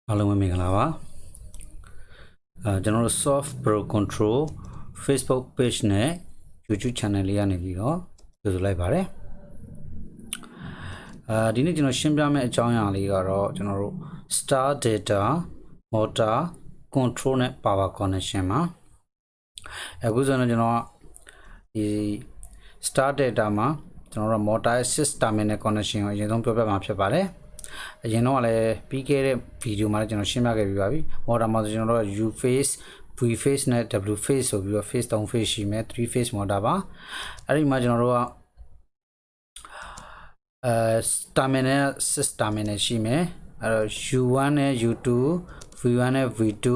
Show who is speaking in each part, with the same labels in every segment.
Speaker 1: အားလုံးပဲမင်္ဂလာပါကျွန်တော်တို့ Soft Pro Control Facebook page နဲ့ YouTube channel လေးကနေပြီးတော့ကြိုဆိုလိုက်ပါတယ်ဒီနေ့ကျွန်တော်ရှင်းပြမယ့်အကြောင်းအရာလေးကတော့ကျွန်တော်တို့ Star Data Motor Control နဲ့ Power Connection မှာအခုဆိုရင်ကျွန်တော်ဒီ Star Data မှာကျွန်တော်တို့ Motor Assist Terminal Connection ကိုအရင်ဆုံးပြောပြမှာဖြစ်ပါတယ်အရင်တော့လည်းပြီးခဲ့တဲ့ဗီဒီယိုမှာလည်းကျွန်တော်ရှင်းပြခဲ့ပြီးပါပြီ motor မှာဆိုကျွန်တော်တို့ U phase V phase နဲ့ W phase ဆိုပြီးတော့ phase 3 phase ရှိမယ်3 phase motor ပါအဲ့ဒီမှာကျွန်တော်တို့ကterminal system နဲ့ရှိမယ်အဲ့တော့ U1 နဲ့ U2 V1 နဲ့ V2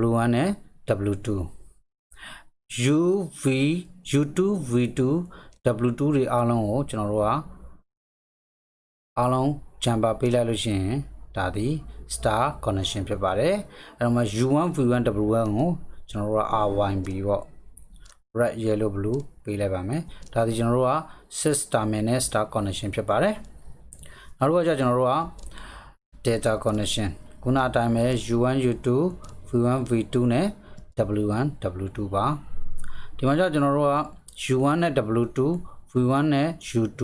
Speaker 1: W1 နဲ့ W2 UV U2 V2 W2 တွေအားလုံးကိုကျွန်တော်တို့ကအားလုံးဂျမ်ပါပေးလိုက်လို့ရှိရင်ဒါဒီ star connection ဖြစ်ပါတယ်အဲ့တော့မှ U1 V1 W1 ကိုကျွန်တော်တို့က RYB ပေါ့ red yellow blue ပေးလိုက်ပါမယ်ဒါဒီကျွန်တော်တို့က sys terminal star connection ဖြစ်ပါတယ်နောက်တစ်ခုကကျွန်တော်တို့က data connection ခုနအတိုင်းပဲ U1 U2 V1 V2 နဲ့ W1 W2 ပါဒီမှာကျွန်တော်တို့က U1 နဲ့ W2 V1 နဲ့ U2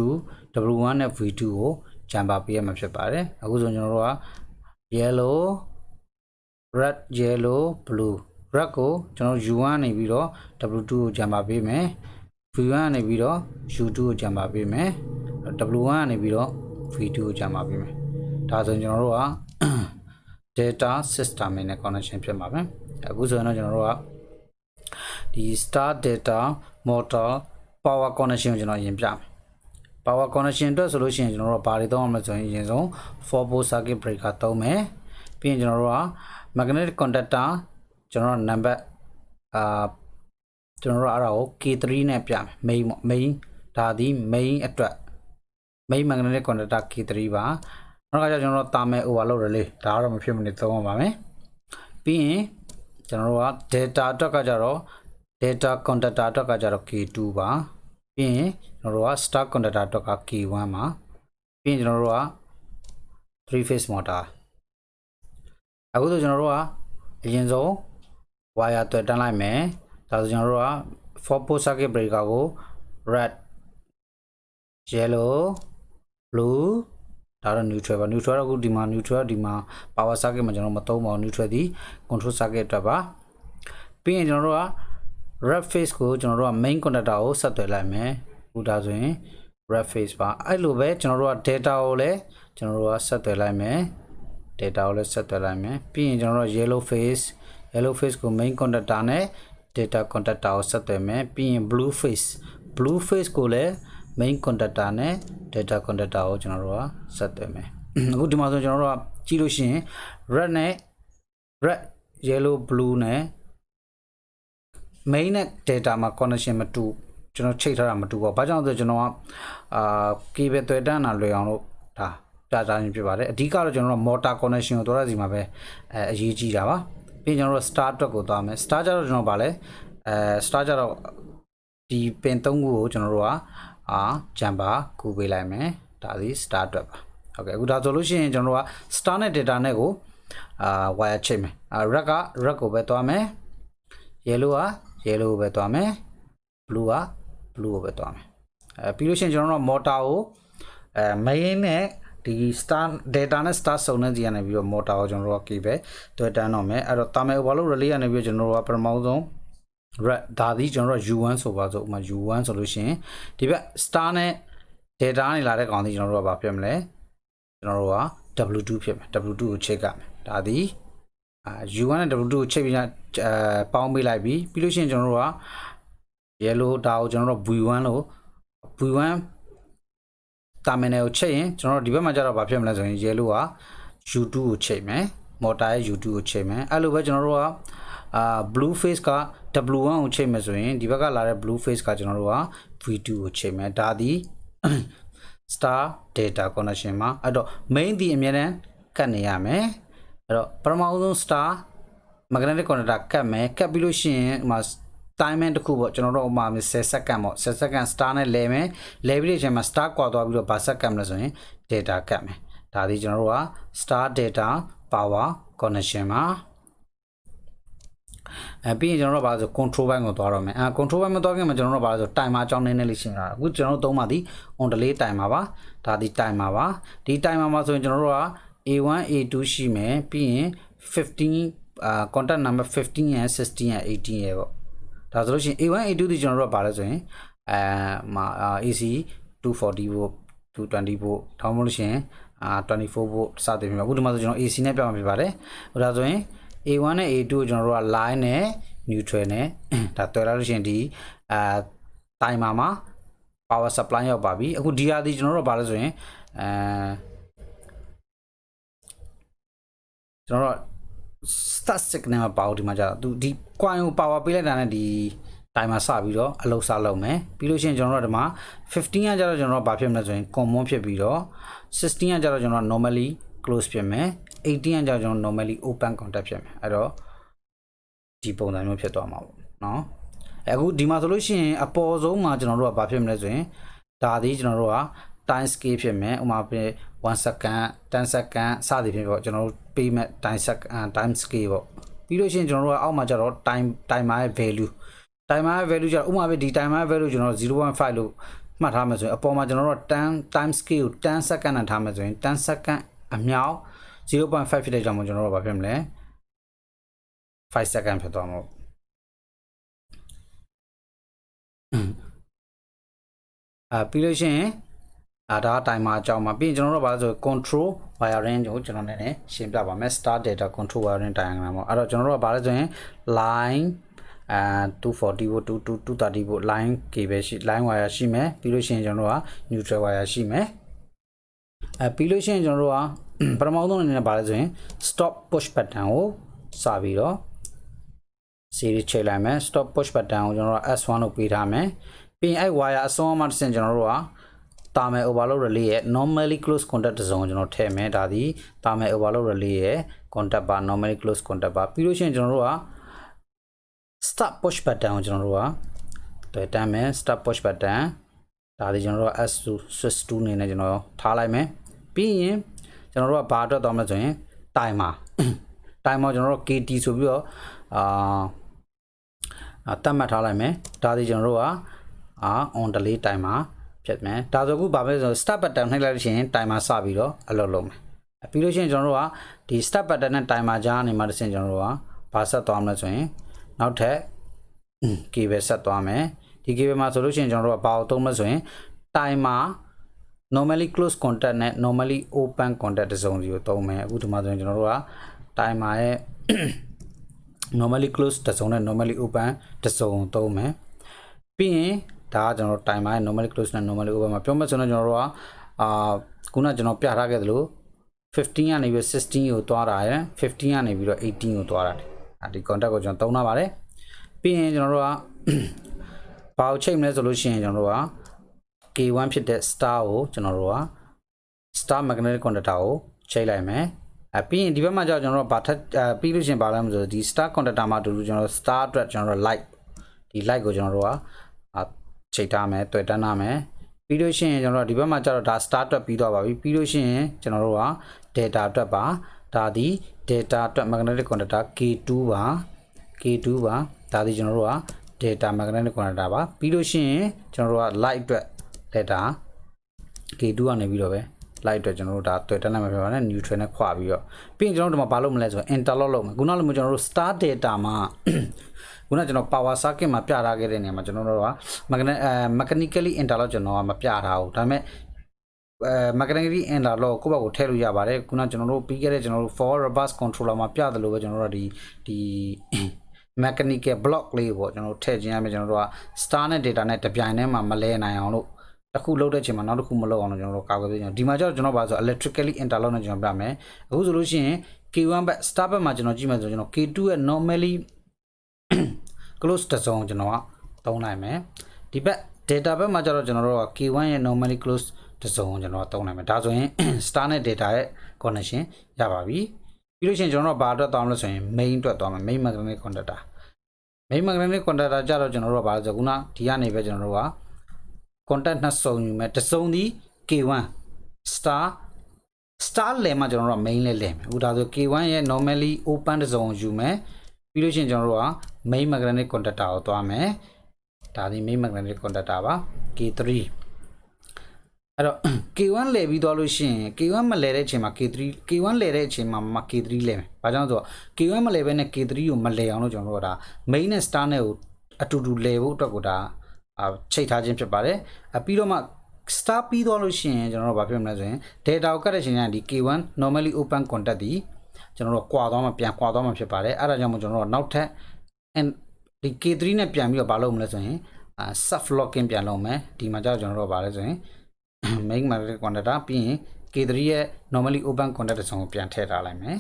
Speaker 1: W1 နဲ့ V2 ကိုဂျမ်ပါပေးရမှာဖြစ်ပါတယ်အခုဆိုကျွန်တော်တို့က yellow red yellow blue red ကိုကျွန်တော် U1 နေပြီးတော့ W2 ကိုဂျမ်ပါပေးမယ် V1 နေပြီးတော့ U2 ကိုဂျမ်ပါပေးမယ် W1 နေပြီးတော့ V2 ကိုဂျမ်ပါပေးမယ်ဒါဆိုရင်ကျွန်တော်တို့က data system နဲ့ connection ဖြစ်မှာပဲအခုဆိုရင်တော့ကျွန်တော်တို့ကဒီ star data motor power connection ကိုကျွန်တော်အရင်ပြမယ်power connection အတွက်ဆိုလို့ရှိရင်ကျွန်တော်တို့ဘာတွေသုံးရမလဲဆိုရင်အရင်ဆုံး 4 pole circuit breaker သုံးမယ်ပြီးရင်ကျွန်တော်တို့က magnetic conductor ကျွန်တော်တို့ number ကျွန်တော်တို့အဲ့ဒါကို K3 နဲ့ပြမယ် main ဒါဒီ main အတွက် main magnetic conductor K3 ပါနောက်ကကျွန်တော်တို့တာမယ် overload relay ဒါကတော့မဖြစ်မနေသုံးရပါမယ်ပြီးရင်ကျွန်တော်တို့က data အတွက်ကကြတော့ data conductor အတွက်ကကြတော့ K2 ပါပြီးရင်ကျွန်တော်တို့က star conductor အတွက်က K1 ပါပြီးရင်ကျွန်တော်တို့က 3 phase motor အခုဆိုကျွန်တော်တို့ကအရင်ဆုံး wire တွေ့တန်းလိုက်မယ်ဒါဆိုကျွန်တော်တို့က 4 pole circuit breaker ကို red yellow blue ဒါတော့ neutral ပါ neutral တော့အခုဒီမှာ neutral ဒီမှာ power circuit မှာကျွန်တော်မသုံးပါဘူး neutral ဒီ control circuit အတွက်ပါပြီးရင်ကျွန်တော်တို့ကred phase ကိုကျွန်တော်တို့က main conductor ကိုဆက်သွယ်လိုက်မယ်ခုဒါဆိုရင် red phase ပါအဲ့လိုပဲကျွန်တော်တို့က data ကိုလည်းကျွန်တော်တို့ကဆက်သွယ်လိုက်မယ် data ကိုလည်းဆက်သွယ်လိုက်မယ်ပြီးရင်ကျွန်တော်တို့ yellow phase ကို main conductor နဲ့ data conductor ကိုဆက်သွယ်မယ်ပြီးရင် blue phase ကိုလည်း main conductor နဲ့ data conductor ကိုကျွန်တော်တို့ကဆက်သွယ်မယ်အခုဒီမှာဆိုကျွန်တော်တို့ကကြည့်လို့ရှိရင် red yellow blue နဲ့ main နဲ့ data မှာ connection မတူကျွန်တော်ချိန်ထားတာမတူပါဘာကြောင့်လဲဆိုကျွန်တော်ကcable တွေ့တန်းတာလွယ်အောင်လို့ဒါပြတာနေဖြစ်ပါတယ်အဓိကတော့ကျွန်တော်တို့ motor connection ကိုတော့ဒီမှာပဲအရေးကြီးတာပါပြီးရင်ကျွန်တော်တို့ star အတွက်ကိုသွားမယ် star ကြတော့ကျွန်တော်ဗာလဲ star ကြတော့ဒီပင်3ခုကိုကျွန်တော်တို့ကဂျမ်ပါကူပေးလိုက်မယ်ဒါဒီ star အတွက်ပါဟုတ်ကဲ့အခုဒါဆိုလို့ရှိရင်ကျွန်တော်တို့က star နဲ့ data နဲ့ကိုwire ချိတ်မယ်red ကိုပဲသွားမယ် yellow က yellow ကိုပဲသွားမယ် blue က blue ကိုပဲသွားမယ်ပြီးလို့ရှိရင်ကျွန်တော်တို့ motor ကိုmain နဲ့ဒီ star data နဲ့ star စုံတဲ့စီကနေပြီးတော့ motor ကိုကျွန်တော်တို့က cable တွေ့တန်းတော့မယ်အဲ့တော့ thermal overload relay ကနေပြီးတော့ကျွန်တော်တို့ကပထမဆုံး red ဒါဒီကျွန်တော်တို့ U1 ဆိုပါစို့ဥပမာ U1 ဆိုလို့ရှိရင်ဒီဘက် star နဲ့ data နဲ့လာတဲ့ကောင်ဒီကျွန်တော်တို့ကဘာဖြစ်မလဲကျွန်တော်တို့က W2 ဖြစ်မယ် W2 ကိုချိန်ကမယ်ဒါဒီU1 နဲ့ W2 ကိုချိန်ပြီးပေါင်းပေးလိုက်ပြီးလို့ရှိရင်ကျွန်တော်တို့က yellow ဒါကိုကျွန်တော်တို့ V1 လို့ V1 terminal ကိုချိန်ရင်ကျွန်တော်တို့ဒီဘက်မှာကျတော့ဘာဖြစ်မလဲဆိုရင် yellow က U2 ကိုချိန်မယ် motor ရဲ့ U2 ကိုချိန်မယ်အဲ့လိုပဲကျွန်တော်တို့ကblue phase က W1 ကိုချိန်မယ်ဆိုရင်ဒီဘက်ကလာတဲ့ blue phase ကကျွန်တော်တို့က V2 ကိုချိန်မယ်ဒါဒီ star data connection မှာအဲ့တော့ main ဒီအမြဲတမ်းကတ်နေရမယ်အဲ့တော့ပထမဆုံး star magnetic conductor ကတ်မယ်ကတ်ပြီးလို့ရှိရင်ဒီမှာ timing တစ်ခုပေါ့ကျွန်တော်တို့ဥပမာ10 second ပေါ့10 second star နဲ့လဲမယ်လဲပြီးတဲ့အချိန်မှာ star ကွာသွားပြီးတော့ဘာ second မလဲဆိုရင် data ကတ်မယ်ဒါဒီကျွန်တော်တို့က star data power connection မှာပြီးရင်ကျွန်တော်တို့ဘာလို့ဆို control ဘိုင်းကိုသွားတော့မယ်control ဘိုင်းမှာသွားခင်မှာကျွန်တော်တို့ဘာလို့ဆို timer အကြောင်းနည်းနည်းလေးရှင်းတာအခုကျွန်တော်တို့သုံးပါသည် on delay timer ပါဒါဒီ timer ပါဒီ timer မှာဆိုရင်ကျွန်တော်တို့က A1 A2 ရှိမယ်ပြီးရင်15 contact number 15 and 16 and 18ရဲ့ပေါ့ဒါဆိုလို့ရှိရင် A1 A2 ဒီကျွန်တော်တို့ကဘာလဲဆိုရင်AC 240 volt 220 volt ထောင်းမလို့ရှိရင်24 volt စသဖြင့်အခုဒီမှာဆိုကျွန်တော် AC နဲ့ပြောင်းပြပါတယ်ဟိုဒါဆိုရင် A1 နဲ့ A2 ကိုကျွန်တော်တို့က line နဲ့ neutral နဲ့ဒါတွေ့လာလို့ရှိရင်ဒီtimer မှာ power supply ရောက်ပါပြီအခုဒီဟာဒီကျွန်တော်တို့ကဘာလဲဆိုရင်ကျွန်တော်တို့ start signal မှာပါအောင်ဒီမှာကြာသူဒီ coin ကို power ပေးလိုက်တာနဲ့ဒီ timer စပြီးတော့အလုပ်စလုပ်မယ်ပြီးလို့ရှိရင်ကျွန်တော်တို့ဒီမှာ15ကကြာတော့ကျွန်တော်တို့ဘာဖြစ်မလဲဆိုရင် common ဖြစ်ပြီးတော့16ကကြာတော့ကျွန်တော်တို့ normally close ဖြစ်မယ်18ကကြာကျွန်တော် normally open contact ဖြစ်မယ်အဲ့တော့ဒီပုံစံမျိုးဖြစ်သွားမှာပေါ့နော်အခုဒီမှာဆိုလို့ရှိရင်အပေါ်ဆုံးမှာကျွန်တော်တို့ကဘာဖြစ်မလဲဆိုရင်ဒါဒီကျွန်တော်တို့က time scale ဖြစ်မယ်ဥပမာ1 second 10 second စသည်ဖြင့်ပေါ့ကျွန်တော်တို့ပေးမဲ့ time scale ပေါ့ပြီးလို့ရှိရင်ကျွန်တော်တို့ကအောက်မှာကျတော့ timer ရဲ့ value ကျတော့ဥပမာပဲဒီ timer value ကျွန်တော်တို့ 0.5 လို့မှတ်ထားမယ်ဆိုရင်အပေါ်မှာကျွန်တော်တို့time scale ကို10 second နဲ့ထားမယ်ဆိုရင်10 second အမြောက် 0.5 ဖြစ်တဲ့ကြောင့်ကျွန်တော်တို့ကဘာဖြစ်မလဲ5 second ဖြစ်သွားမှာပြီးလို့ရှိရင်ဒါ timer အကြောင်းမှာပြီးရင်ကျွန်တော်တို့ဘာလို့ဆို control wiring ကိုကျွန်တော်လည်းရှင်းပြပါမယ် start data control wiring diagram ပေါ့အဲ့တော့ကျွန်တော်တို့ကဘာလဲဆိုရင် line 240 volt 230 volt line cable ရှိ line wire ရှိမယ်ပြီးလို့ရှိရင်ကျွန်တော်တို့က neutral wire ရှိမယ်ပြီးလို့ရှိရင်ကျွန်တော်တို့ကပထမဆုံးအနေနဲ့ဘာလဲဆိုရင် stop push button ကိုစပြီးတော့ series ချိန်လိုက်မယ် stop push button ကိုကျွန်တော်တို့ S1 လို့ပေးထားမယ်ပြီးရင်အဲ့ wire အဆုံးအမတစ်ဆင့်ကျွန်တော်တို့ကတာမယ် overload relay ရဲ့ normally close contact တစ်စုံကျွန်တော်ထည့်မယ်ဒါဒီတာမယ် overload relay ရဲ့ contact ပါ normally close contact ပါပြီးလို့ရှိရင်ကျွန်တော်တို့က stop push button ကိုကျွန်တော်တို့ကတွေ့တမ်းမယ် stop push button ဒါဒီကျွန်တော်တို့က S2 switch 2အနေနဲ့ကျွန်တော်ထားလိုက်မယ်ပြီးရင်ကျွန်တော်တို့ကဘာအတွက်သွားမလဲဆိုရင် timer ကျွန်တော်တို့ KT ဆိုပြီးတော့တတ်မှတ်ထားလိုက်မယ်ဒါဒီကျွန်တော်တို့ကon delay timer ဖြစ်မယ်ဒါဆိုအခုဘာပဲဆို start button နှိပ်လိုက်လို့ရှိရင် timer စပြီးတော့အလုပ်လုပ်မယ်ပြီးလို့ရှိရင်ကျွန်တော်တို့ကဒီ start button နဲ့ timer ကြားနေမှာတစ်ဆင့်ကျွန်တော်တို့ကဘာဆက်သွားမလဲဆိုရင်နောက်ထပ် cable ဆက်သွားမယ်ဒီ cable မှာဆိုလို့ရှိရင်ကျွန်တော်တို့ကဘာကိုသုံးမလဲဆိုရင် timer normally close contact နဲ့ normally open contact တစ်စုံစီကိုသုံးမယ်အခုဒီမှာဆိုရင်ကျွန်တော်တို့က timer ရဲ့ normally close တစ်စုံနဲ့ normally open တစ်စုံသုံးမယ်ပြီးရင်ဒါကကျွန်တော် timer ရဲ့ normally close နဲ့ normally open မှာပြောမှဆိုတော့ကျွန်တော်တို့ကခုနကကျွန်တော်ပြထားခဲ့သလို15ကနေပြီး16ကိုသွားတာရယ်15ကနေပြီးတော့18ကိုသွားတာဒီ contact ကိုကျွန်တော်သုံးထားပါတယ်ပြီးရင်ကျွန်တော်တို့ကဘာကိုချိန်မလဲဆိုလို့ရှိရင်ကျွန်တော်တို့က K1 ဖြစ်တဲ့ star ကိုကျွန်တော်တို့က star magnetic conductor ကိုချိန်လိုက်မယ်ပြီးရင်ဒီဘက်မှာကျတော့ကျွန်တော်တို့ဗာထပ်ပြီးလို့ရှိရင်ဗာလဲမဆိုဒီ star conductor မှာတူတူကျွန်တော်တို့ star အတွက်ကျွန်တော်တို့ light ဒီ light ကိုကျွန်တော်တို့ကချိန်ထားမယ်တွေ့တန်းထားမယ်ပြီးလို့ရှိရင်ကျွန်တော်တို့ဒီဘက်မှာကျတော့ဒါ star အတွက်ပြီးသွားပါပြီပြီးလို့ရှိရင်ကျွန်တော်တို့က data အတွက်ပါဒါဒီ data အတွက် magnetic conductor K2 ပါဒါဒီကျွန်တော်တို့က data magnetic conductor ပါပြီးလို့ရှိရင်ကျွန်တော်တို့က light အတွက် data K2 ကနေပြီးတော့ပဲ light အတွက်ကျွန်တော်တို့ဒါတွေ့တန်းလိုက်မှာဖြစ်ပါတယ် neutral နဲ့ခွာပြီးတော့ပြီးရင်ကျွန်တော်တို့ဒီမှာဘာလုပ်မလဲဆိုတော့ interlock လုပ်မယ်ခုနလိုမျိုးကျွန်တော်တို့ star data မှာခုနကျွန်တော် power circuit မှာပြထားခဲ့တဲ့နေရာမှာကျွန်တော်တို့က mechanically interlock ကျွန်တော်ကမပြထားဘူးဒါပေမဲ့mechanically interlock ကိုယ့်ဘက်ကိုထည့်လို့ရပါတယ်ခုနကျွန်တော်တို့ပြီးခဲ့တဲ့ကျွန်တော်တို့ forward reverse controller မှာပြသလိုပဲကျွန်တော်တို့ဒီ mechanical block လေးပေါ့ကျွန်တော်တို့ထည့်ခြင်းရမယ်ကျွန်တော်တို့က star နဲ့ data နဲ့တပြိုင်တည်းမှာမလဲနိုင်အောင်လို့တစ်ခုလုပ်တဲ့ချိန်မှာနောက်တစ်ခုမလုပ်အောင်လို့ကျွန်တော်တို့ကာကွယ်ပေးကျွန်တော်ဒီမှာကျတော့ကျွန်တော်ပါဆို electrically interlock နဲ့ကျွန်တော်ပြမယ်အခုဆိုလို့ရှိရင် K1 ဘက် star ဘက်မှာကျွန်တော်ကြည့်မယ်ဆိုကျွန်တော် K2 ရဲ့ normally close တစ်စုံကျွန်တော်ကသုံးနိုင်မယ်ဒီဘက် data ဘက်မှာကျတော့ကျွန်တော်တို့က K1 ရဲ့ normally close တစ်စုံကျွန်တော်သုံးနိုင်မယ်ဒါဆိုရင် star နဲ့ data ရဲ့ connection ရပါပြီပြီးလို့ရှိရင်ကျွန်တော်တို့ဘာအတွက်သွားမလဲဆိုရင် main အတွက်သွားမယ် main magnetic conductor ကျတော့ကျွန်တော်တို့ကဘာလဲဆိုခုနဒီကနေပဲကျွန်တော်တို့က contact နှစ်စုံယူမယ်တစ်စုံဒီ K1 star star လဲမှာကျွန်တော်တို့က main လဲလဲမယ်အခုဒါဆို K1 ရဲ့ normally open zone ယူမယ်ပြီးလို့ရှိရင်ကျွန်တော်တို့က main magnetic conductor ကိုသွားမယ်ဒါဒီ main magnetic conductor ပါ K3 အဲ့တော့ K1 လဲပြီးသွားလို့ရှိရင် K1 မလဲတဲ့အချိန်မှာ K3 K1 လဲတဲ့အချိန်မှာ K3 လဲမယ်ဘာကြောင့်ဆိုတော့ K1 မလဲဘဲနဲ့ K3 ကိုမလဲအောင်လို့ကျွန်တော်တို့ကဒါ main နဲ့ star နဲ့ကိုအတူတူလဲဖို့အတွက်ကိုဒါချိတ်ထားခြင်းဖြစ်ပါတယ်ပြီးတော့မှ star ပြီးသွားလို့ရှိရင်ကျွန်တော်တို့ဘာဖြစ်မလဲဆိုရင် data ကိုကတ်တဲ့ချိန်ကျရင်ဒီ K1 normally open contact ဒီကျွန်တော်တို့ကွာသွားမှပြန်ကွာသွားမှဖြစ်ပါတယ်အဲ့ဒါကြောင့်မို့ကျွန်တော်တို့နောက်ထပ် and ဒီ K3 နဲ့ပြန်ပြီးတော့ဘာလုပ်မလဲဆိုရင်sub locking ပြန်လုပ်မယ်ဒီမှာကျတော့ကျွန်တော်တို့ဘာလဲဆိုရင် main magnetic conductor ပြီးရင် K3 ရဲ့ normally open contact တစ်စုံကိုပြန်ထည့်ထားလိုက်မယ်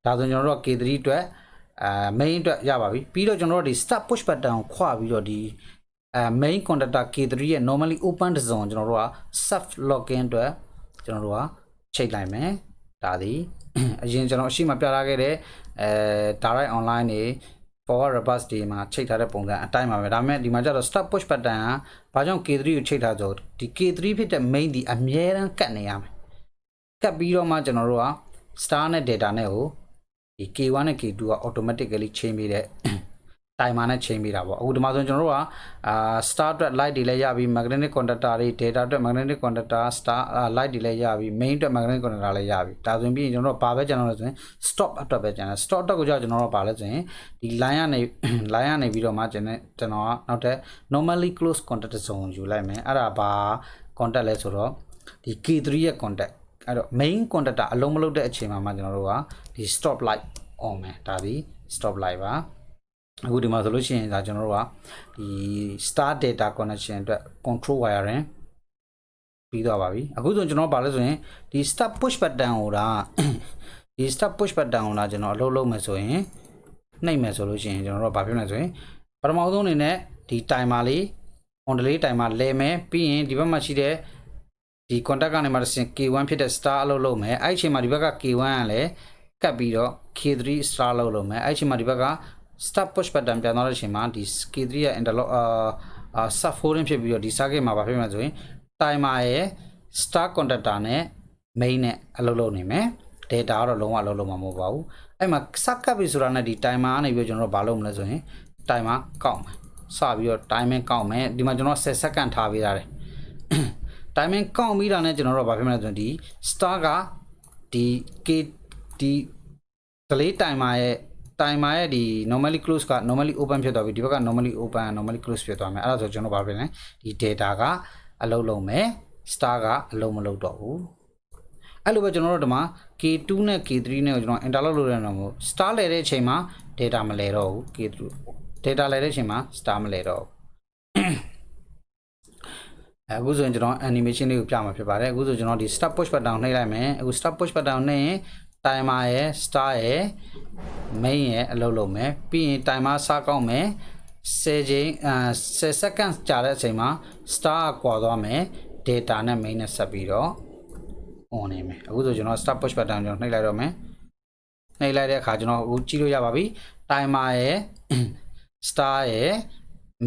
Speaker 1: ဒါဆိုကျွန်တော်တို့ K3 အတွက်main အတွက်ရပါပြီပြီးတော့ကျွန်တော်တို့ဒီ start push button ကိုခွာပြီးတော့ဒီ main conductor K3 ရဲ့ normally open zone ကျွန်တော်တို့က sub locking အတွက်ကျွန်တော်တို့ကချိန်လိုက်မယ်ဒါဒီအရင်ကျွန်တော်အရှိမပြထားခဲ့တဲ့direct online တွေ forward reverse တွေမှာချိန်ထားတဲ့ပုံစံအတိုင်းပါပဲဒါပေမဲ့ဒီမှာကျတော့ stop push button ကဘာကြောင့် K3 ကိုချိန်ထားဆိုဒီ K3 ဖြစ်တဲ့ main ဒီအမြဲတမ်းကတ်နေရမယ်ကတ်ပြီးတော့မှကျွန်တော်တို့က star နဲ့ data နဲ့ကိုဒီ K1 နဲ့ K2 က automatically ချိန်ပြီးတဲ့ timer နဲ့ချိန်ပြီးတာပေါ့အခုဒီမှာဆိုကျွန်တော်တို့ကstar အတွက် light တွေလည်းရပြီး magnetic conductor တွေ data အတွက် magnetic conductor star light တွေလည်းရပြီး main အတွက် magnetic conductor လည်းရပြီးဒါဆိုရင်ကျွန်တော်တို့ဘာပဲကျွန်တော်တို့ဆိုရင် stop အတွက်ပဲကျွန်တော် stop အတွက်ကိုကျွန်တော်တို့ဘာလဲဆိုရင်ဒီ line ကနေပြီးတော့မှကျွန်တော်ကနောက်ထပ် normally close contact zone ယူလိုက်မယ်အဲ့ဒါဘာ contact လဲဆိုတော့ဒီ K3 ရဲ့ contact အဲ့တော့ main conductor အလုံးမလုပ်တဲ့အချိန်မှာကျွန်တော်တို့ကဒီ stop light on မယ်ဒါဒီ stop light ပါအခုဒီမှာဆိုလို့ရှိရင်ဒါကျွန်တော်တို့ကဒီ star data connection အတွက် control wiring ပြီးတော့ပါပြီအခုဆိုကျွန်တော်ဘာလဲဆိုရင်ဒီ start push button ကိုဒါဒီ start push button ကိုလာကျွန်တော်အလုပ်လုပ်မယ်ဆိုရင်နှိပ်မယ်ဆိုလို့ရှိရင်ကျွန်တော်တို့ဘာဖြစ်မလဲဆိုရင်ပထမဆုံးအနေနဲ့ဒီ timer လေး on delay timer လဲမယ်ပြီးရင်ဒီဘက်မှာရှိတဲ့ဒီ contact ကနေမှတစ်ဆင့် K1 ဖြစ်တဲ့ star အလုပ်လုပ်မယ်အဲ့ဒီအချိန်မှာဒီဘက်က K1 ကလည်းကတ်ပြီးတော့ K3 star အလုပ်လုပ်မယ်အဲ့ဒီအချိန်မှာဒီဘက်ကstop push button ပြန်သွားတဲ့အချိန်မှာဒီ K3 ရဲ့ interlock sub folding ဖြစ်ပြီးတော့ဒီ circuit မှာဘာဖြစ်မှာဆိုရင် timer ရဲ့ star contactor နဲ့ main နဲ့အလုပ်လုပ်နေမယ် data ကတော့လုံးဝအလုပ်လုပ်မှာမဟုတ်ပါဘူးအဲ့မှာ circuit ပြီဆိုတာနဲ့ဒီ timer ကနေပြီးတော့ကျွန်တော်တို့ဘာလုပ်မလဲဆိုရင် timer ကောက်မယ်စပြီးတော့ timing ကောက်မယ်ဒီမှာကျွန်တော်10 second ထားပေးထားတယ် timing ကောက်ပြီးတာနဲ့ကျွန်တော်တို့ဘာဖြစ်မလဲဆိုရင်ဒီ star ကဒီ K ဒီ delay timer ရဲ့ဒီ normally close က normally open ဖြစ်သွားပြီဒီဘက်က normally open normally close ဖြစ်သွားမယ်အဲ့ဒါဆိုကျွန်တော်ဘာဖြစ်လဲဒီ data ကအလုပ်လုပ်မယ် star ကအလုပ်မလုပ်တော့ဘူးအဲ့လိုပဲကျွန်တော်တို့ဒီမှာ K2 နဲ့ K3 နဲ့ကိုကျွန်တော် interlock လုပ်ရအောင်မို့ star လဲတဲ့အချိန်မှာ data မလဲတော့ဘူး K3 data လဲတဲ့အချိန်မှာ star မလဲတော့ဘူးအခုဆိုရင်ကျွန်တော် animation လေးကိုပြမှာဖြစ်ပါတယ်အခုဆိုကျွန်တော်ဒီ stop push button ကိုနှိပ်လိုက်မယ်အခု stop push button ကိုနှိပ်ရင် timer ရဲ့ star ရဲ့ main ရဲ့အလုပ်လုပ်မယ်ပြီးရင် timer စကောက်မယ်10ချိန်10 second ကြာတဲ့အချိန်မှာ star ကွာသွားမယ် data နဲ့ main နဲ့ဆက်ပြီးတော့ on နေမယ်အခုဆိုကျွန်တော် stop push button ကျွန်တော်နှိပ်လိုက်တော့မယ်နှိပ်လိုက်တဲ့အခါကျွန်တော်အခုကြည့်လို့ရပါပြီ timer ရဲ့ star ရဲ့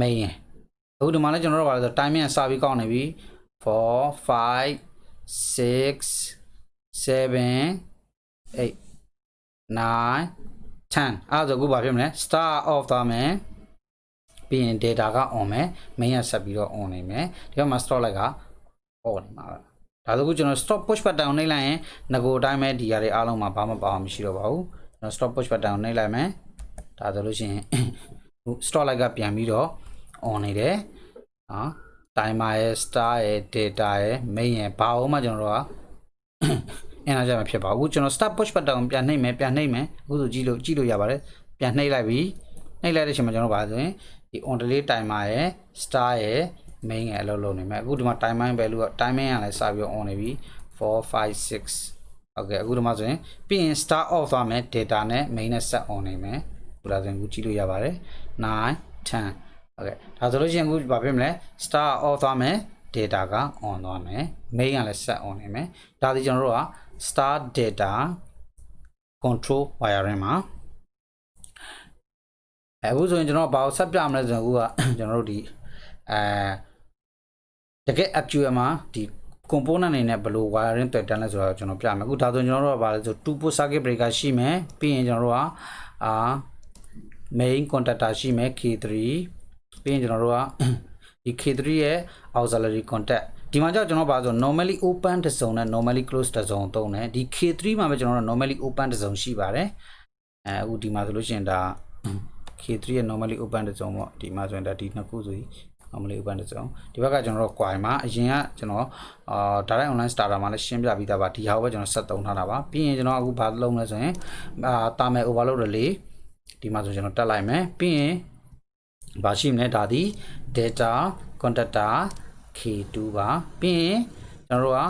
Speaker 1: main ရဲ့အခုဒီမှာလည်းကျွန်တော်တို့ပါလို့ဆို timing စပြီးကောက်နေပြီ4 5 6 7 8 9 10အဲ့ဒါဆိုအခုဘာဖြစ်မလဲ star off သွားမယ်ပြီးရင် data က on မယ် main ကဆက်ပြီးတော့ on နေမယ်ဒီဘက်မှာ stop light က on နေမှာပဲဒါဆိုအခုကျွန်တော် stop push button ကိုနှိပ်လိုက်ရင်ငကိုအတိုင်းပဲဒီຢာတွေအားလုံးမှာဘာမှပါအောင်မရှိတော့ပါဘူးကျွန်တော် stop push button ကိုနှိပ်လိုက်မယ်ဒါဆိုလို့ရှိရင် stop light ကပြန်ပြီးတော့ on နေတယ်နော် timer ရဲ့ star ရဲ့ data ရဲ့ main ရဲ့ဘာအောင်မှကျွန်တော်တို့ကအင်အားကြမှာဖြစ်ပါဘူးကျွန်တော် stop push button ကိုပြန်နှိပ်မယ်အခုဆိုကြည့်လို့ရပါတယ်ပြန်နှိပ်လိုက်ပြီနှိပ်လိုက်တဲ့အချိန်မှာကျွန်တော်ပါဆိုရင်ဒီ on delay timer ရဲ့ star ရဲ့ main ရဲ့အလုပ်လုပ်နေမယ်အခုဒီမှာ timing value က timing ကလည်းစပြီးတော့ on နေပြီ4 5 6โอเคအခုဒီမှာဆိုရင်ပြီးရင် star off သွားမယ် data နဲ့ main နဲ့ set on နေမယ်အခုဒါဆိုရင်အခုကြည့်လို့ရပါတယ်9 10โอเคဒါဆိုလို့ရှိရင်အခုဘာဖြစ်မလဲ star off သွားမယ် data က on သွားမယ် main ကလည်း set on နေမယ်ဒါဒီကျွန်တော်တို့က star data control wiring မှာအခုဆိုရင်ကျွန်တော်ဘာကိုဆက်ပြမလဲဆိုတော့အခုကကျွန်တော်တို့ဒီတကယ် actual မှာဒီ component အနေနဲ့ဘယ်လို wiring တွေ့တန်းလဲဆိုတော့ကျွန်တော်ပြမယ်အခုဒါဆိုကျွန်တော်တို့ကဘာလဲဆို2 port circuit breaker ရှိမယ်ပြီးရင်ကျွန်တော်တို့ကmain contactor ရှိမယ် K3 ပြီးရင်ကျွန်တော်တို့ကဒီ K3 ရဲ့ auxiliary contact ဒီမှာကြောင့်ကျွန်တော်ပါဆို normally open တစ်စုံနဲ့ normally close တစ်စုံသုံးတယ်ဒီ K3 မှာပဲကျွန်တော်တို့ normally open တစ်စုံရှိပါတယ်အခုဒီမှာဆိုလို့ရှိရင်ဒါ K3 ရဲ့ normally open တစ်စုံပေါ့ဒီမှာဆိုရင်ဒါဒီနှစ်ခုဆိုရင် normally open တစ်စုံဒီဘက်ကကျွန်တော်တို့ coil မှာအရင်ကကျွန်တော်direct online starter မှာလည်းရှင်းပြပြီးသားပါဒီဟာကိုပဲကျွန်တော်ဆက်သုံးထားတာပါပြီးရင်ကျွန်တော်အခုဘာလုပ်လဲဆိုရင်thermal overload relay ဒီမှာဆိုကျွန်တော်တက်လိုက်မယ်ပြီးရင်ဘာရှိမလဲဒါဒီ data contactor K2 ပါပြီးရင်ကျွန်တော်တို့က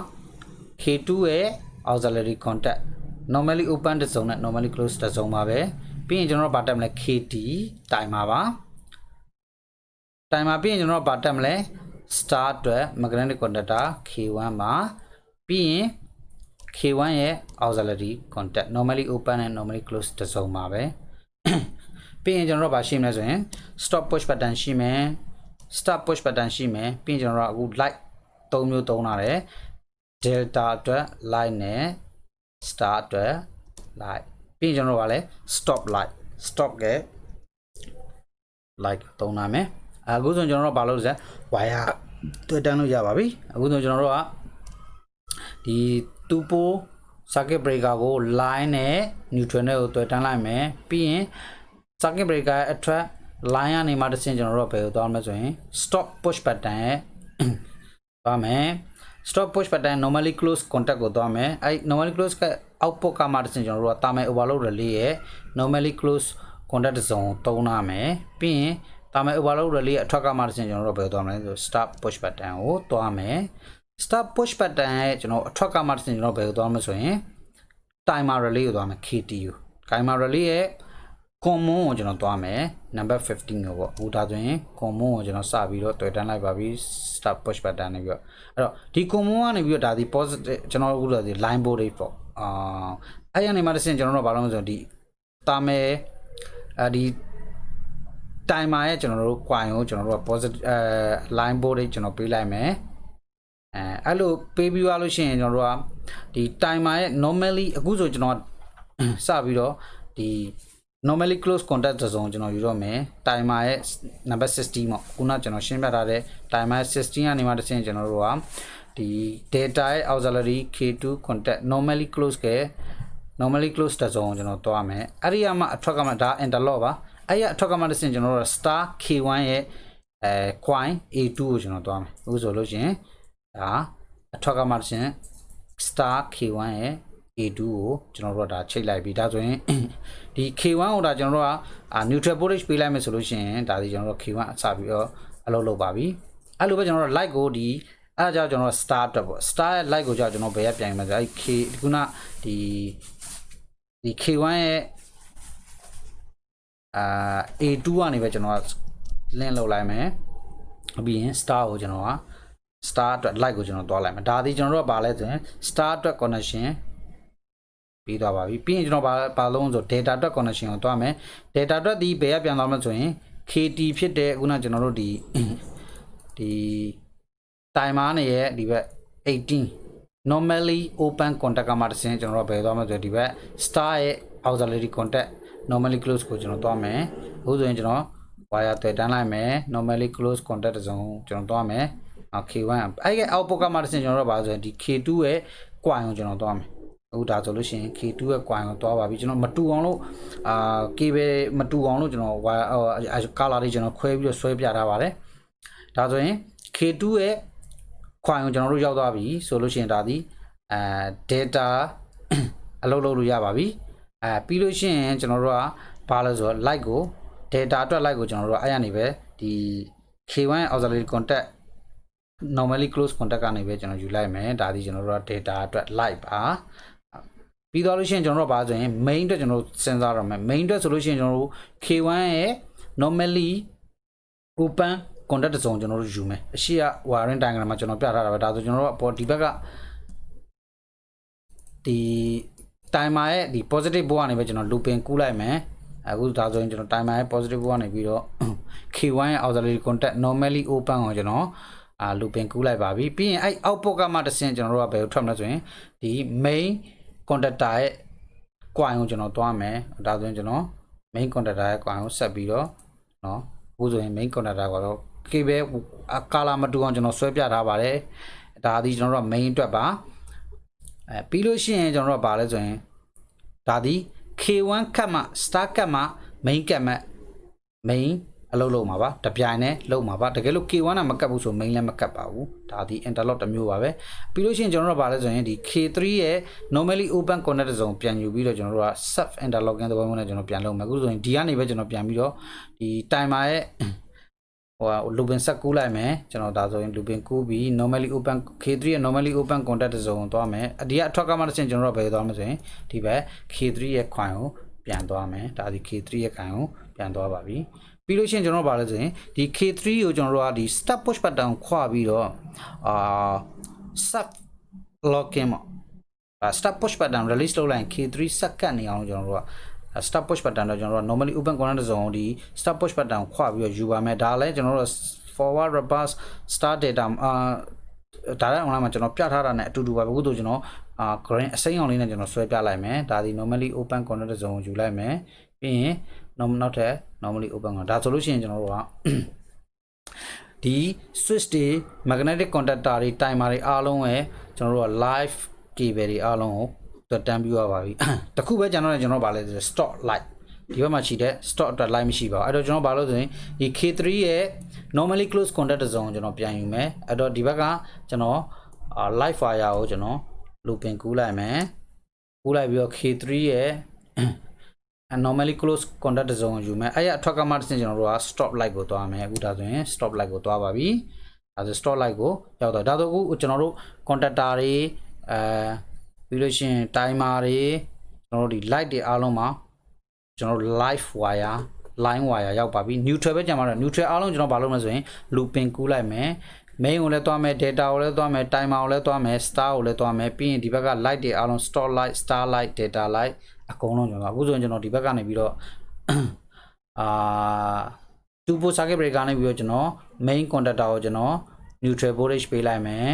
Speaker 1: K2 ရဲ့ auxiliary contact normally open တစ်စုံနဲ့ normally close တစ်စုံပါပဲပြီးရင်ကျွန်တော်တို့ဗာတက်မလဲ KT timer ပါ timer ပြီးရင်ကျွန်တော်တို့ဗာတက်မလဲ star အတွက် magnetic contactor K1 ပါပြီးရင် K1 ရဲ့ auxiliary contact normally open နဲ့ normally close တစ်စုံပါပဲပြီးရင်ကျွန်တော်တို့ဗာရှိမလဲဆိုရင် stop push button ရှိမယ် start push button ရှိမယ်ပြီးရင်ကျွန်တော်တို့အခု light ၃မျိုးသုံးလာတယ် delta အတွက် light နဲ့ star အတွက် light ပြီးရင်ကျွန်တော်တို့ဗာလဲ stop light stop က light သုံးလာမယ်အခုဆိုကျွန်တော်တို့ဗာလို့လဲ wire တွေ့တန်းလို့ရပါပြီအခုဆိုကျွန်တော်တို့ကဒီ2 port circuit breaker ကို line နဲ့ neutral နဲ့ကိုတွေ့တန်းလိုက်မယ်ပြီးရင် circuit breaker အထွက် line ကနေမှတစ်ဆင့်ကျွန်တော်တို့ဘယ်ကိုသွားမလဲဆိုရင် stop push button ရဲ့သွားမယ် stop push button normally close contact ကိုသွားမယ်အဲ့ normally close က output ကမှတစ်ဆင့်ကျွန်တော်တို့က thermal overload relay ရဲ့ normally close contact တစ်စုံသုံးလာမယ်ပြီးရင် thermal overload relay ရဲ့အထွက်ကမှတစ်ဆင့်ကျွန်တော်တို့ဘယ်ကိုသွားမလဲဆို stop push button ကိုသွားမယ် stop push button ရဲ့ကျွန်တော်အထွက်ကမှတစ်ဆင့်ကျွန်တော်ဘယ်ကိုသွားမလဲဆိုရင် timer relay ကိုသွားမယ် KTU timer relay ရဲ့ common ကိုကျွန်တော်သွားမယ် number 15ကိုပေါ့အခုဒါဆိုရင် common ကိုကျွန်တော်စပြီးတော့တွေ့တန်းလိုက်ပါပြီ stop push button နေပြီးတော့အဲ့တော့ဒီ common ကနေပြီးတော့ဒါဒီ positive ကျွန်တော်အခုလို့ဒီ line voltage ပေါ့အဲ့ရနေမှာတစ်ဆင့်ကျွန်တော်တို့ဘာလို့လဲဆိုတော့ဒီ thermal ဒီ timer ရဲ့ကျွန်တော်တို့ coil ကိုကျွန်တော်တို့က positive line voltage ကျွန်တော်ပေးလိုက်မယ်အဲ့လိုပေးပြီးသွားလို့ရှိရင်ကျွန်တော်တို့ကဒီ timer ရဲ့ normally အခုဆိုကျွန်တော်စပြီးတော့ဒီ normally close contact တစ်စုံကျွန်တော်ယူတော့မယ် timer ရဲ့ number 16ပေါ့ခုနကျွန်တော်ရှင်းပြထားတဲ့ timer 16ကနေမှတစ်ဆင့်ကျွန်တော်တို့ကဒီ data ရဲ့ auxiliary K2 contact normally close က normally close တစ်စုံကျွန်တော်သွားမယ်အဲ့ဒီမှာအထွက်ကမှဒါ interlock ပါအဲ့ရအထွက်ကမှတစ်ဆင့်ကျွန်တော်တို့ star K1 ရဲ့coin A2 ကိုကျွန်တော်သွားမယ်အခုဆိုလို့ရှိရင်ဒါအထွက်ကမှတစ်ဆင့် star K1 ရဲ့ A2 ကိုကျွန်တော်တို့ကဒါချိတ်လိုက်ပြီဒါဆိုရင်ဒီ K1 ကိုဒါကျွန်တော်တို့ကneutral voltage ပေးလိုက်မယ်ဆိုလို့ရှိရင်ဒါဒီကျွန်တော်တို့ K1 အစပြီးတော့အလုပ်လုပ်ပါပြီအဲ့လိုပဲကျွန်တော်တို့ light ကိုဒီအဲ့ဒါကြောင့်ကျွန်တော်တို့ star အတွက်ပေါ့ star ရဲ့ light ကိုကြောင့်ကျွန်တော်ဘယ်ရပြန်မှာဆိုအဲ့ K ခုနဒီ K1 ရဲ့ A2 ကနေပဲကျွန်တော်က link လုပ်လိုက်မယ်ပြီးရင် star ကိုကျွန်တော်က star အတွက် light ကိုကျွန်တော်သွားလိုက်မယ်ဒါဒီကျွန်တော်တို့ကဘာလဲဆိုရင် star အတွက် connection ပြီးသွားပါပြီပြီးရင်ကျွန်တော်ဘာလုံးဆို data အတွက် connection ကိုသွားမယ် data အတွက်ဒီဘယ်ကပြန်သွားမလဲဆိုရင် KT ဖြစ်တဲ့ခုနကျွန်တော်တို့ဒီ timer နဲ့ရဲ့ဒီဘက်18 normally open contact ကမှတစ်ဆင့်ကျွန်တော်တို့ဘယ်သွားမလဲဆိုဒီဘက် star ရဲ့ auxiliary contact normally close ကိုကျွန်တော်သွားမယ်အခုဆိုရင်ကျွန်တော် wire တွေ့တန်းလိုက်မယ် normally close contact တစ်စုံကျွန်တော်သွားမယ်K1 အဲ့က output ကမှတစ်ဆင့်ကျွန်တော်တို့ဘာဆိုရင်ဒီ K2 ရဲ့ coil ကိုကျွန်တော်သွားမယ်အခုဒါဆိုလို့ရှိရင် K2 ရဲ့ coil ကိုသွားပါပြီကျွန်တော်မတူအောင်လို့cable မတူအောင်လို့ကျွန်တော် wire color တွေကျွန်တော်ခွဲပြီးတော့ဆွဲပြထားပါတယ်ဒါဆိုရင် K2 ရဲ့ coil ကိုကျွန်တော်တို့ရောက်သွားပြီဆိုလို့ရှိရင်ဒါဒီdata အလုပ်လုပ်လို့ရပါပြီပြီးလို့ရှိရင်ကျွန်တော်တို့ကဘာလဲဆိုတော့ light ကို data အတွက် light ကိုကျွန်တော်တို့အဲ့ရနေပဲဒီ K1 auxiliary contact normally close contact ကနေပဲကျွန်တော်ယူလိုက်မယ်ဒါဒီကျွန်တော်တို့က data အတွက် light ပါပြီးတော့လို့ရှိရင်ကျွန်တော်တို့ဘာဆိုရင် main အတွက်ကျွန်တော်တို့စဉ်းစားရမယ် main အတွက်ဆိုလို့ရှိရင်ကျွန်တော်တို့ K1 ရဲ့ normally open contact တစ်စုံကျွန်တော်တို့ယူမယ်အရှိက wiring diagram မှာကျွန်တော်ပြထားတာပဲဒါဆိုကျွန်တော်တို့အပေါ်ဒီဘက်ကဒီ timer ရဲ့ဒီ positive ဘိုးကနေပဲကျွန်တော် looping ကူးလိုက်မယ်အခုဒါဆိုရင်ကျွန်တော် timer ရဲ့ positive ဘိုးကနေပြီးတော့ K1 ရဲ့ auxiliary contact normally open ကိုကျွန်တော် looping ကူးလိုက်ပါပြီပြီးရင်အဲ့ output ကမှတစ်ဆင့်ကျွန်တော်တို့ကဘယ်ကိုထွက်မလဲဆိုရင်ဒီ main contactor ရဲ့ coin ကိုကျွန်တော်သွားမယ်ဒါဆိုရင်ကျွန်တော် main contactor ရဲ့ coin ကိုဆက်ပြီးတော့เนาะအခုဆိုရင် main contactor ကတော့ cable color မတူအောင်ကျွန်တော်ဆွဲပြထားပါတယ်ဒါဒီကျွန်တော်တို့ main အတွက်ပါပြီးလို့ရှိရင်ကျွန်တော်တို့ကပါလဲဆိုရင်ဒါဒီ K1 ကတ်မှ star ကတ်မှ main ကတ်မှ main အလုပ်လုပ်မှာပါတပြိုင်နဲ့လုပ်မှာပါတကယ်လို့ K1 ကမကတ်ဘူးဆို main လည်းမကတ်ပါဘူးဒါဒီ interlock တစ်မျိုးပါပဲပြီးလို့ရှိရင်ကျွန်တော်တို့ကပါလဲဆိုရင်ဒီ K3 ရဲ့ normally open connect zone ပြန်ယူပြီးတော့ကျွန်တော်တို့က sub interlocking သဘောမျိုးနဲ့ကျွန်တော်ပြန်လုပ်မယ်အခုဆိုရင်ဒီကနေပဲကျွန်တော်ပြန်ပြီးတော့ဒီ timer ရဲ့looping set ကူးလိုက်မယ်ကျွန်တော်ဒါဆိုရင် looping ကူးပြီး normally open K3 ရဲ့ normally open contact zone ကိုသွားမယ်ဒီကအထွက်ကမှတစ်ဆင့်ကျွန်တော်တို့ဘယ်သွားမလဲဆိုရင်ဒီဘက် K3 ရဲ့ coin ကိုပြန်သွားမယ်ဒါဒီ K3 ရဲ့ coin ကိုပြန်သွားပါပြီပြီးလို့ရှိရင်ကျွန်တော်တို့ဗာလဲဆိုရင်ဒီ K3 ကိုကျွန်တော်တို့ကဒီ stop push button ခွာပြီးတော့sub locking ပေါ့stop push button release လုပ်လိုက်ရင် K3 second နေအောင်ကျွန်တော်တို့ကstop push button တော့ကျွန်တော်တို့ normally open connect zone ဒီ stop push button ခွာပြီးတော့ယူပါမယ်ဒါလည်းကျွန်တော်တို့ forward reverse start data ဒါလည်း online မှာကျွန်တော်ပြထားတာနဲ့အတူတူပါပဲအခုတို့ကျွန်တော်green အစိမ်းအောင်လေးနဲ့ကျွန်တော်ဆွဲပြလိုက်မယ်ဒါဒီ normally open connect zone ကိုယူလိုက်မယ်ပြီးရင်နောက်ထပ် normally open ကဒါဆိုလို့ရှိရင်ကျွန်တော်တို့ကဒီ switch တွေ magnetic contactor တွေ timer တွေအားလုံးရဲ့ကျွန်တော်တို့က live cable တွေအားလုံးကိုတန်းပြရပါပြီတခုပဲကျွန်တော်ဗာလဲဆို stop light ဒီဘက်မှာရှိတဲ့ stop အတွက် light မရှိပါဘူးအဲ့တော့ကျွန်တော်ဗာလို့ဆိုရင်ဒီ K3 ရဲ့ normally close contact zone ကိုကျွန်တော်ပြန်ယူမယ်အဲ့တော့ဒီဘက်ကကျွန်တော်live wire ကိုကျွန်တော် looping ကူးလိုက်မယ်ကူးလိုက်ပြီးတော့ K3 ရဲ့ normally close contact zone ကိုယူမယ်အဲ့ရအထွက်ကမှတစ်ဆင့်ကျွန်တော်တို့က stop light ကိုသွားမယ်အခုဒါဆိုရင် stop light ကိုသွားပါပြီဒါဆို stop light ကိုရောက်တော့ဒါဆိုအခုကျွန်တော်တို့ contactor တွေပြီးလို့ရှိရင် timer တွေကျွန်တော်တို့ဒီ light တွေအားလုံးမှာကျွန်တော်တို့ live wire line wire ရောက်ပါပြီ neutral ပဲကြံပါတော့ neutral အားလုံးကျွန်တော်ဘာလုပ်မလဲဆိုရင် looping ကူးလိုက်မယ် main ကိုလည်းသွားမယ် data ကိုလည်းသွားမယ် timer ကိုလည်းသွားမယ် star ကိုလည်းသွားမယ်ပြီးရင်ဒီဘက်က light တွေအားလုံး stop light star light data light အကုန်လုံးကျွန်တော်အခုဆိုရင်ကျွန်တော်ဒီဘက်ကနေပြီးတော့2 port circuit breaker ကနေပြီးတော့ကျွန်တော် main contactor ကိုကျွန်တော် neutral voltage ပေးလိုက်မယ်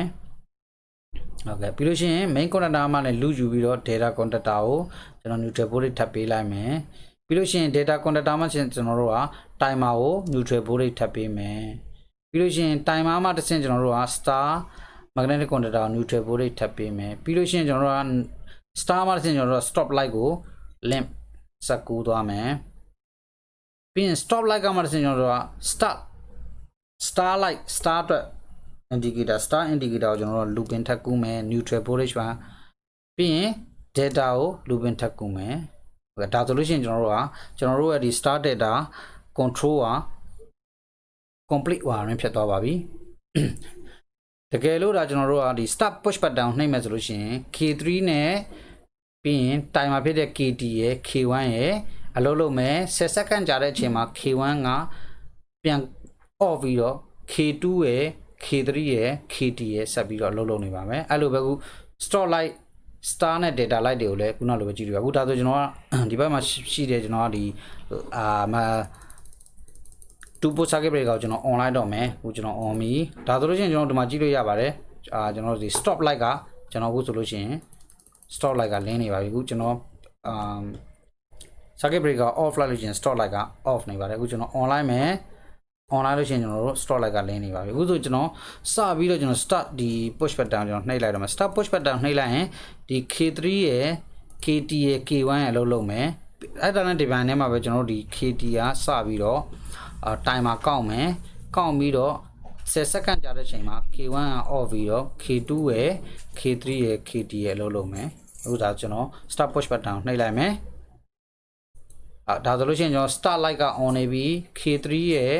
Speaker 1: ဟုတ်ကဲ့ပြီးလို့ရှိရင် main contactor မှာလည်း loop ယူပြီးတော့ data contactor ကိုကျွန်တော် neutral voltage ထပ်ပေးလိုက်မယ်ပြီးလို့ရှိရင် data contactor မှာကျွန်တော်တို့က timer ကို neutral voltage ထပ်ပေးမယ်ပြီးလို့ရှိရင် timer မှာတစ်ဆင့်ကျွန်တော်တို့က star magnetic contactor ကို neutral voltage ထပ်ပေးမယ်ပြီးလို့ရှိရင်ကျွန်တော်တို့က star မှာတစ်ဆင့်ကျွန်တော်တို့က stop light ကို limp ဆက်ကူးသွားမယ်ပြီးရင် stop light ကမှတစ်ဆင့်ကျွန်တော်တို့က star light star အတွက် indicator star indicator ကိုကျွန်တော်တို့ looping ထပ်ကူးမယ် neutral voltage ပါပြီးရင် data ကို looping ထပ်ကူးမယ်ဒါဆိုလို့ရှိရင်ကျွန်တော်တို့ရဲ့ဒီ star data control က complete wiring ဖြစ်သွားပါပြီတကယ်လို့ဒါကျွန်တော်တို့ကဒီ start push button နှိပ်မယ်ဆိုလို့ရှိရင် K3 နဲ့ပြီးရင် timer ဖြစ်တဲ့ KT ရဲ့ K1 ရဲ့အလုပ်လုပ်မယ်10 second ကြာတဲ့အချိန်မှာ K1 ကပြန် off ပြီးတော့ K2 ရဲ့ K3 ရဲ့ KT ရဲ့ဆက်ပြီးတော့အလုပ်လုပ်နေပါမယ်အဲ့လိုပဲခု stop light star နဲ့ data light တွေကိုလည်းခုနလိုပဲကြည့်ရပါအခုဒါဆိုကျွန်တော်ကဒီဘက်မှာရှိတယ်ကျွန်တော်ကဒီ2 port circuit breaker ကိုကျွန်တော် on လိုက်တော့မယ်အခုကျွန်တော် on ပြီဒါဆိုလို့ရှိရင်ကျွန်တော်ဒီမှာကြည့်လို့ရပါတယ်ကျွန်တော်ဒီ stop light ကကျွန်တော်အခုဆိုလို့ရှိရင် stop light ကလင်းနေပါပြီအခုကျွန်တော် circuit breaker off လိုက်လို့ရှိရင် stop light က off နေပါတယ်အခုကျွန်တော် on လိုက်မယ် on လိုက်လို့ရှိရင်ကျွန်တော်တို့ stop light ကလင်းနေပါပြီအခုဆိုကျွန်တော်စပြီးတော့ကျွန်တော် start ဒီ push button ကျွန်တော်နှိပ်လိုက်တော့မယ် start push button နှိပ်လိုက်ရင်ဒီ K3 ရဲ့ KT ရဲ့ K1 ရဲ့အလုပ်လုပ်မယ်အဲ့ဒါနဲ့ဒီဘန်ထဲမှာပဲကျွန်တော်တို့ဒီ KT ကစပြီးတော့timer ကောက်မယ်ကောက်ပြီးတော့10 second ကြာတဲ့ချိန်မှာ K1 က off ပြီးတော့ K2 ရဲ့ K3 ရဲ့ KT ရဲ့အလုပ်လုပ်မယ်အခုဒါကျွန်တော် start push button နှိပ်လိုက်မယ်ဒါဆိုလို့ရှိရင်ကျွန်တော် start light က on နေပြီ K3 ရဲ့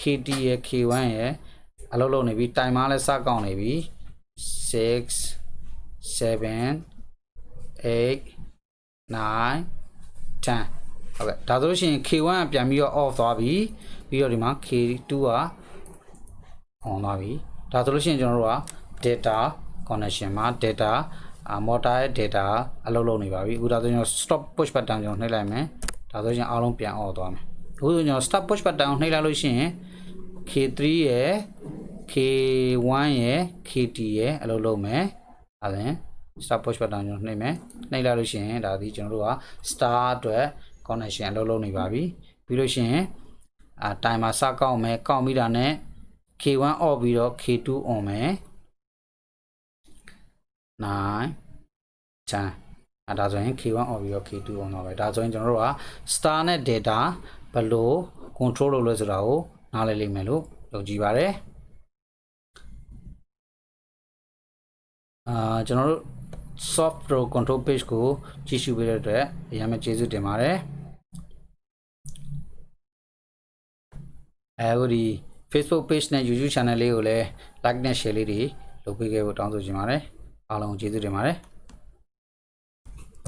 Speaker 1: KT ရဲ့ K1 ရဲ့အလုပ်လုပ်နေပြီ timer လည်းစကောက်နေပြီ6 7 8 9 10ဟုတ်ကဲ့ဒါဆိုလို့ရှိရင် K1 ကပြန်ပြီးတော့ off သွားပြီပြီးတော့ဒီမှာ K2 က on သွားပြီဒါဆိုလို့ရှိရင်ကျွန်တော်တို့က data connection မှာ data motor ရဲ့ data အလုပ်လုပ်နေပါပြီအခုဒါဆိုကျွန်တော် stop push button ကျွန်တော်နှိပ်လိုက်မယ်ဒါဆိုရင်အားလုံးပြန် off သွားမယ်အခုဆိုကျွန်တော် stop push button ကိုနှိပ်လိုက်လို့ရှိရင် K3 ရဲ့ K1 ရဲ့ KT ရဲ့အလုပ်လုပ်မယ်ဒါဆိုရင် start push button ကျွန်တော်နှိပ်မယ်နှိပ်လိုက်လို့ရှိရင်ဒါဒီကျွန်တော်တို့က star အတွက် connection အလုပ်လုပ်နေပါပြီပြီးလို့ရှိရင်timer စကောက်မယ်ကောက်ပြီးတာနဲ့ K1 off ပြီးတော့ K2 on မယ်9 10ဒါဆိုရင် K1 off ပြီးတော့ K2 on တော့ပဲဒါဆိုရင်ကျွန်တော်တို့က star နဲ့ data ဘယ်လို control လုပ်လဲဆိုတာကိုနားလည်လိမ့်မယ်လို့ယုံကြည်ပါတယ်ကျွန်တော်တို့ soft pro control page ကိုကြည့်ရှုပေးတဲ့အတွက်အများကြီးကျေးဇူးတင်ပါတယ်အခုဒီ Facebook page နဲ့ YouTube channel လေးကိုလည်း like နဲ့ share လေးတွေလုပ်ပေးခဲ့ဖို့တောင်းဆိုချင်ပါတယ်အားလုံးကျေးဇူးတင်ပါတယ်